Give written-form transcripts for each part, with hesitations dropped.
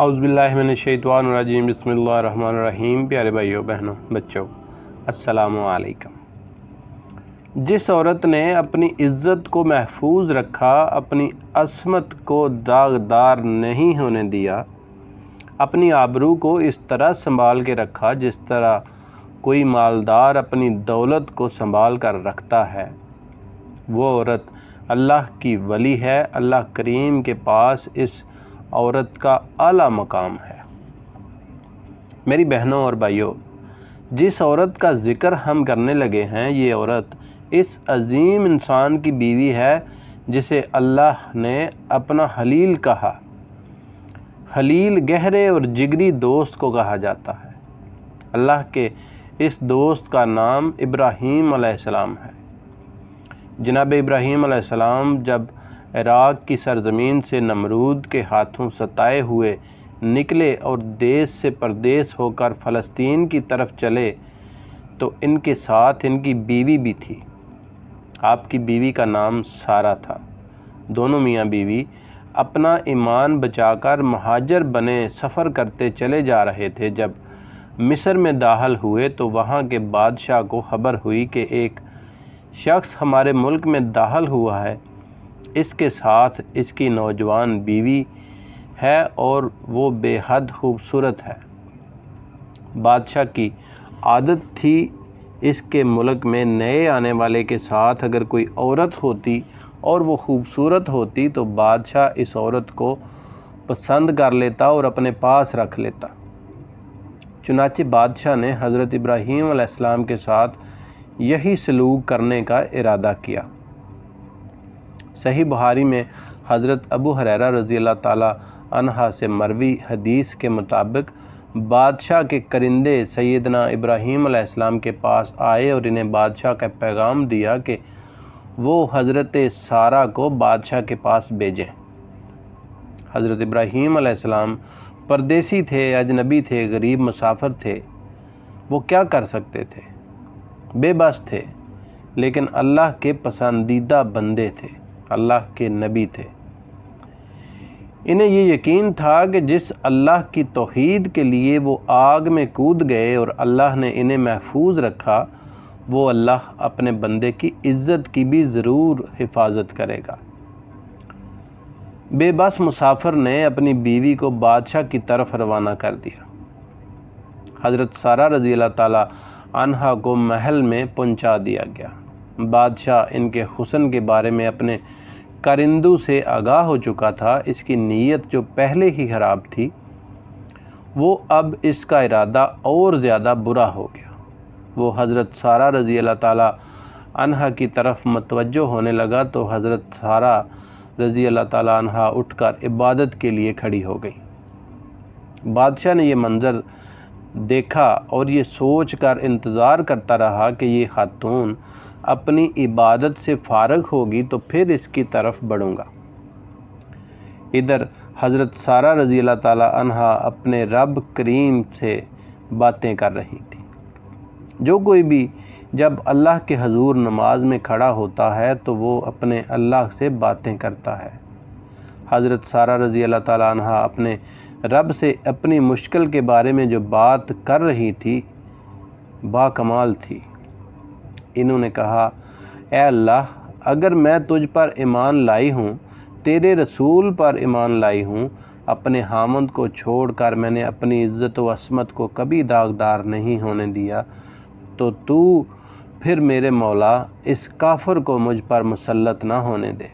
اعوذ باللہ من الشیطان الرجیم، بسم اللہ الرحمن الرحیم۔ پیارے بھائیوں بہنوں بچوں، السلام علیکم۔ جس عورت نے اپنی عزت کو محفوظ رکھا، اپنی عصمت کو داغدار نہیں ہونے دیا، اپنی آبرو کو اس طرح سنبھال کے رکھا جس طرح کوئی مالدار اپنی دولت کو سنبھال کر رکھتا ہے، وہ عورت اللہ کی ولی ہے۔ اللہ کریم کے پاس اس عورت کا اعلیٰ مقام ہے۔ میری بہنوں اور بھائیوں، جس عورت کا ذکر ہم کرنے لگے ہیں، یہ عورت اس عظیم انسان کی بیوی ہے جسے اللہ نے اپنا خلیل کہا۔ خلیل گہرے اور جگری دوست کو کہا جاتا ہے۔ اللہ کے اس دوست کا نام ابراہیم علیہ السلام ہے۔ جناب ابراہیم علیہ السلام جب عراق کی سرزمین سے نمرود کے ہاتھوں ستائے ہوئے نکلے اور دیس سے پردیس ہو کر فلسطین کی طرف چلے تو ان کے ساتھ ان کی بیوی بھی تھی۔ آپ کی بیوی کا نام سارہ تھا۔ دونوں میاں بیوی اپنا ایمان بچا کر مہاجر بنے سفر کرتے چلے جا رہے تھے۔ جب مصر میں داخل ہوئے تو وہاں کے بادشاہ کو خبر ہوئی کہ ایک شخص ہمارے ملک میں داخل ہوا ہے، اس کے ساتھ اس کی نوجوان بیوی ہے اور وہ بے حد خوبصورت ہے۔ بادشاہ کی عادت تھی اس کے ملک میں نئے آنے والے کے ساتھ اگر کوئی عورت ہوتی اور وہ خوبصورت ہوتی تو بادشاہ اس عورت کو پسند کر لیتا اور اپنے پاس رکھ لیتا۔ چنانچہ بادشاہ نے حضرت ابراہیم علیہ السلام کے ساتھ یہی سلوک کرنے کا ارادہ کیا۔ صحیح بخاری میں حضرت ابو ہریرہ رضی اللہ تعالیٰ عنہ سے مروی حدیث کے مطابق بادشاہ کے کرندے سیدنا ابراہیم علیہ السلام کے پاس آئے اور انہیں بادشاہ کا پیغام دیا کہ وہ حضرت سارہ کو بادشاہ کے پاس بھیجیں۔ حضرت ابراہیم علیہ السلام پردیسی تھے، اجنبی تھے، غریب مسافر تھے۔ وہ کیا کر سکتے تھے؟ بے بس تھے، لیکن اللہ کے پسندیدہ بندے تھے، اللہ کے نبی تھے۔ انہیں یہ یقین تھا کہ جس اللہ کی توحید کے لیے وہ آگ میں کود گئے اور اللہ نے انہیں محفوظ رکھا، وہ اللہ اپنے بندے کی عزت کی بھی ضرور حفاظت کرے گا۔ بے بس مسافر نے اپنی بیوی کو بادشاہ کی طرف روانہ کر دیا۔ حضرت سارہ رضی اللہ تعالیٰ عنہا کو محل میں پہنچا دیا گیا۔ بادشاہ ان کے حسن کے بارے میں اپنے کرندوں سے آگاہ ہو چکا تھا۔ اس کی نیت جو پہلے ہی خراب تھی، وہ اب اس کا ارادہ اور زیادہ برا ہو گیا۔ وہ حضرت سارہ رضی اللہ تعالیٰ عنہا کی طرف متوجہ ہونے لگا تو حضرت سارہ رضی اللہ تعالیٰ عنہا اٹھ کر عبادت کے لیے کھڑی ہو گئی۔ بادشاہ نے یہ منظر دیکھا اور یہ سوچ کر انتظار کرتا رہا کہ یہ خاتون اپنی عبادت سے فارغ ہوگی تو پھر اس کی طرف بڑھوں گا۔ ادھر حضرت سارہ رضی اللہ تعالیٰ عنہا اپنے رب کریم سے باتیں کر رہی تھی۔ جو کوئی بھی جب اللہ کے حضور نماز میں کھڑا ہوتا ہے تو وہ اپنے اللہ سے باتیں کرتا ہے۔ حضرت سارہ رضی اللہ تعالیٰ عنہا اپنے رب سے اپنی مشکل کے بارے میں جو بات کر رہی تھی با کمال تھی۔ انہوں نے کہا، اے اللہ، اگر میں تجھ پر ایمان لائی ہوں، تیرے رسول پر ایمان لائی ہوں، اپنے خاوند کو چھوڑ کر میں نے اپنی عزت و عصمت کو کبھی داغدار نہیں ہونے دیا، تو پھر میرے مولا اس کافر کو مجھ پر مسلط نہ ہونے دے۔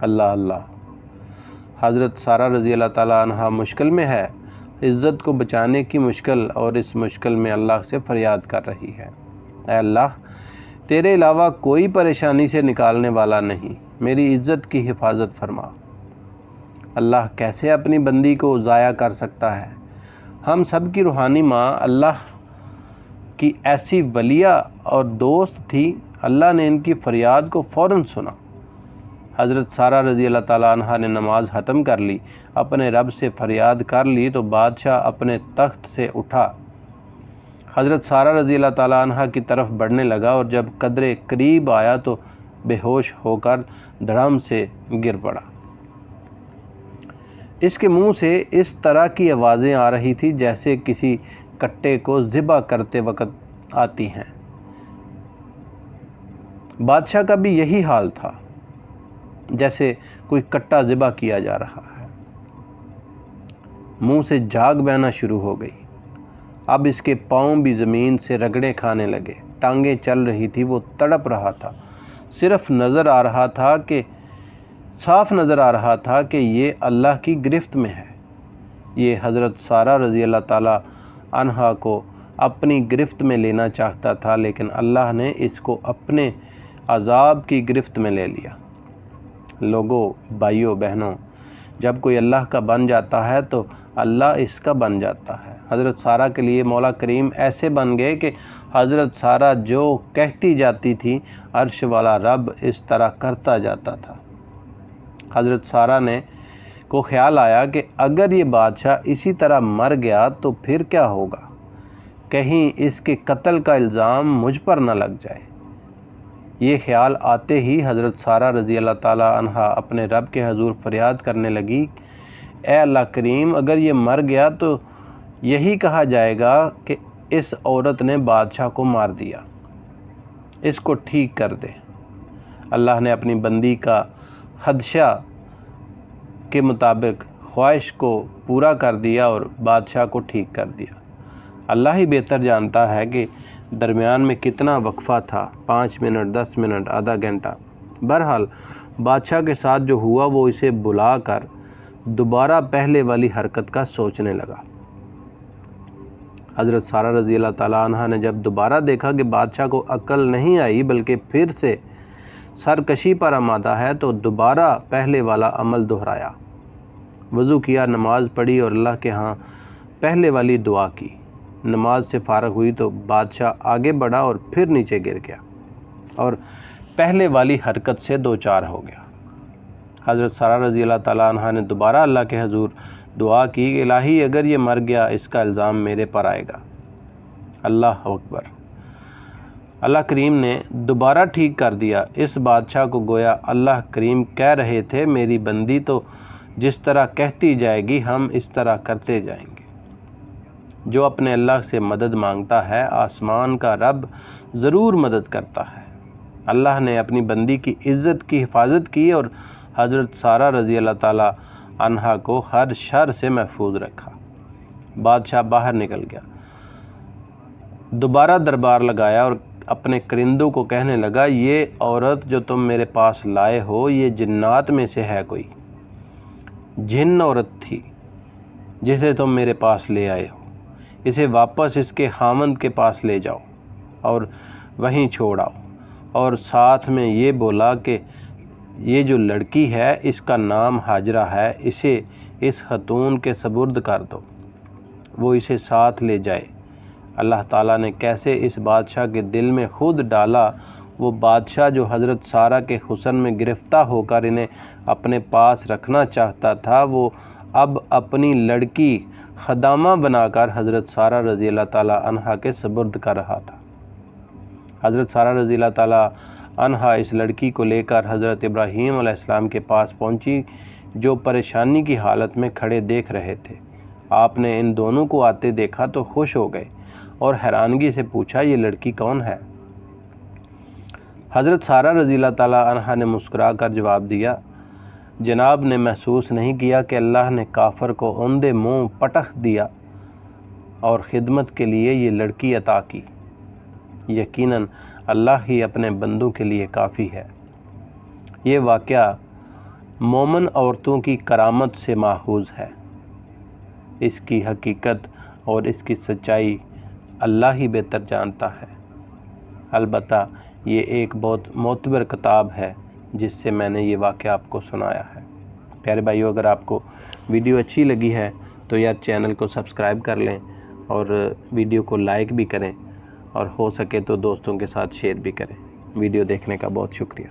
اللہ اللہ۔ حضرت سارہ رضی اللہ تعالیٰ عنہا مشکل میں ہے، عزت کو بچانے کی مشکل، اور اس مشکل میں اللہ سے فریاد کر رہی ہے، اے اللہ، تیرے علاوہ کوئی پریشانی سے نکالنے والا نہیں، میری عزت کی حفاظت فرما۔ اللہ کیسے اپنی بندی کو ضائع کر سکتا ہے؟ ہم سب کی روحانی ماں اللہ کی ایسی ولیہ اور دوست تھی، اللہ نے ان کی فریاد کو فوراً سنا۔ حضرت سارہ رضی اللہ تعالیٰ عنہا نے نماز ختم کر لی، اپنے رب سے فریاد کر لی تو بادشاہ اپنے تخت سے اٹھا، حضرت سارہ رضی اللہ تعالیٰ عنہا کی طرف بڑھنے لگا اور جب قدرے قریب آیا تو بے ہوش ہو کر دھڑام سے گر پڑا۔ اس کے منہ سے اس طرح کی آوازیں آ رہی تھی جیسے کسی کٹے کو ذبح کرتے وقت آتی ہیں۔ بادشاہ کا بھی یہی حال تھا، جیسے کوئی کٹا ذبح کیا جا رہا ہے۔ منہ سے جھاگ بہنا شروع ہو گئی۔ اب اس کے پاؤں بھی زمین سے رگڑے کھانے لگے، ٹانگیں چل رہی تھی، وہ تڑپ رہا تھا۔ صرف صاف نظر آ رہا تھا کہ یہ اللہ کی گرفت میں ہے۔ یہ حضرت سارہ رضی اللہ تعالی عنہا کو اپنی گرفت میں لینا چاہتا تھا، لیکن اللہ نے اس کو اپنے عذاب کی گرفت میں لے لیا۔ لوگوں، بھائیوں، بہنوں، جب کوئی اللہ کا بن جاتا ہے تو اللہ اس کا بن جاتا ہے۔ حضرت سارہ کے لیے مولا کریم ایسے بن گئے کہ حضرت سارہ جو کہتی جاتی تھی عرش والا رب اس طرح کرتا جاتا تھا۔ حضرت سارہ کو خیال آیا کہ اگر یہ بادشاہ اسی طرح مر گیا تو پھر کیا ہوگا؟ کہیں اس کے قتل کا الزام مجھ پر نہ لگ جائے۔ یہ خیال آتے ہی حضرت سارہ رضی اللہ تعالی عنہا اپنے رب کے حضور فریاد کرنے لگی، اے اللہ کریم، اگر یہ مر گیا تو یہی کہا جائے گا کہ اس عورت نے بادشاہ کو مار دیا، اس کو ٹھیک کر دے۔ اللہ نے اپنی بندی کا خدشہ کے مطابق خواہش کو پورا کر دیا اور بادشاہ کو ٹھیک کر دیا۔ اللہ ہی بہتر جانتا ہے کہ درمیان میں کتنا وقفہ تھا، 5 منٹ، 10 منٹ، آدھا گھنٹہ۔ بہرحال بادشاہ کے ساتھ جو ہوا وہ اسے بلا کر دوبارہ پہلے والی حرکت کا سوچنے لگا۔ حضرت سارہ رضی اللہ تعالیٰ عنہ نے جب دوبارہ دیکھا کہ بادشاہ کو عقل نہیں آئی بلکہ پھر سے سرکشی پر آمادہ ہے تو دوبارہ پہلے والا عمل دہرایا۔ وضو کیا، نماز پڑھی اور اللہ کے ہاں پہلے والی دعا کی۔ نماز سے فارغ ہوئی تو بادشاہ آگے بڑھا اور پھر نیچے گر گیا اور پہلے والی حرکت سے دوچار ہو گیا۔ حضرت سارہ رضی اللہ تعالیٰ عنہ نے دوبارہ اللہ کے حضور دعا کی کہ الہی اگر یہ مر گیا اس کا الزام میرے پر آئے گا۔ اللہ اکبر! اللہ کریم نے دوبارہ ٹھیک کر دیا۔ اس بادشاہ کو گویا اللہ کریم کہہ رہے تھے، میری بندی تو جس طرح کہتی جائے گی ہم اس طرح کرتے جائیں گے۔ جو اپنے اللہ سے مدد مانگتا ہے آسمان کا رب ضرور مدد کرتا ہے۔ اللہ نے اپنی بندی کی عزت کی حفاظت کی اور حضرت سارہ رضی اللہ تعالی عنہا کو ہر شر سے محفوظ رکھا۔ بادشاہ باہر نکل گیا، دوبارہ دربار لگایا اور اپنے کرندوں کو کہنے لگا، یہ عورت جو تم میرے پاس لائے ہو یہ جنات میں سے ہے، کوئی جن عورت تھی جسے تم میرے پاس لے آئے ہو۔ اسے واپس اس کے خاوند کے پاس لے جاؤ اور وہیں چھوڑ آؤ، اور ساتھ میں یہ بولا کہ یہ جو لڑکی ہے اس کا نام ہاجرہ ہے، اسے اس خاتون کے سپرد کر دو، وہ اسے ساتھ لے جائے۔ اللہ تعالیٰ نے کیسے اس بادشاہ کے دل میں خود ڈالا، وہ بادشاہ جو حضرت سارہ کے حسن میں گرفتہ ہو کر انہیں اپنے پاس رکھنا چاہتا تھا، وہ اب اپنی لڑکی خدامہ بنا کر حضرت سارہ رضی اللہ تعالیٰ عنہا کے سپرد کر رہا تھا۔ حضرت سارہ رضی اللہ تعالیٰ عنہا اس لڑکی کو لے کر حضرت ابراہیم علیہ السلام کے پاس پہنچی، جو پریشانی کی حالت میں کھڑے دیکھ رہے تھے۔ آپ نے ان دونوں کو آتے دیکھا تو خوش ہو گئے اور حیرانگی سے پوچھا، یہ لڑکی کون ہے؟ حضرت سارہ رضی اللہ تعالیٰ عنہا نے مسکرا کر جواب دیا، جناب نے محسوس نہیں کیا کہ اللہ نے کافر کو اوندے منہ پٹخ دیا اور خدمت کے لیے یہ لڑکی عطا کی؟ یقیناً اللہ ہی اپنے بندوں کے لیے کافی ہے۔ یہ واقعہ مومن عورتوں کی کرامت سے ماخوذ ہے۔ اس کی حقیقت اور اس کی سچائی اللہ ہی بہتر جانتا ہے۔ البتہ یہ ایک بہت معتبر کتاب ہے جس سے میں نے یہ واقعہ آپ کو سنایا ہے۔ پیارے بھائیو، اگر آپ کو ویڈیو اچھی لگی ہے تو یار چینل کو سبسکرائب کر لیں اور ویڈیو کو لائک بھی کریں، اور ہو سکے تو دوستوں کے ساتھ شیئر بھی کریں۔ ویڈیو دیکھنے کا بہت شکریہ۔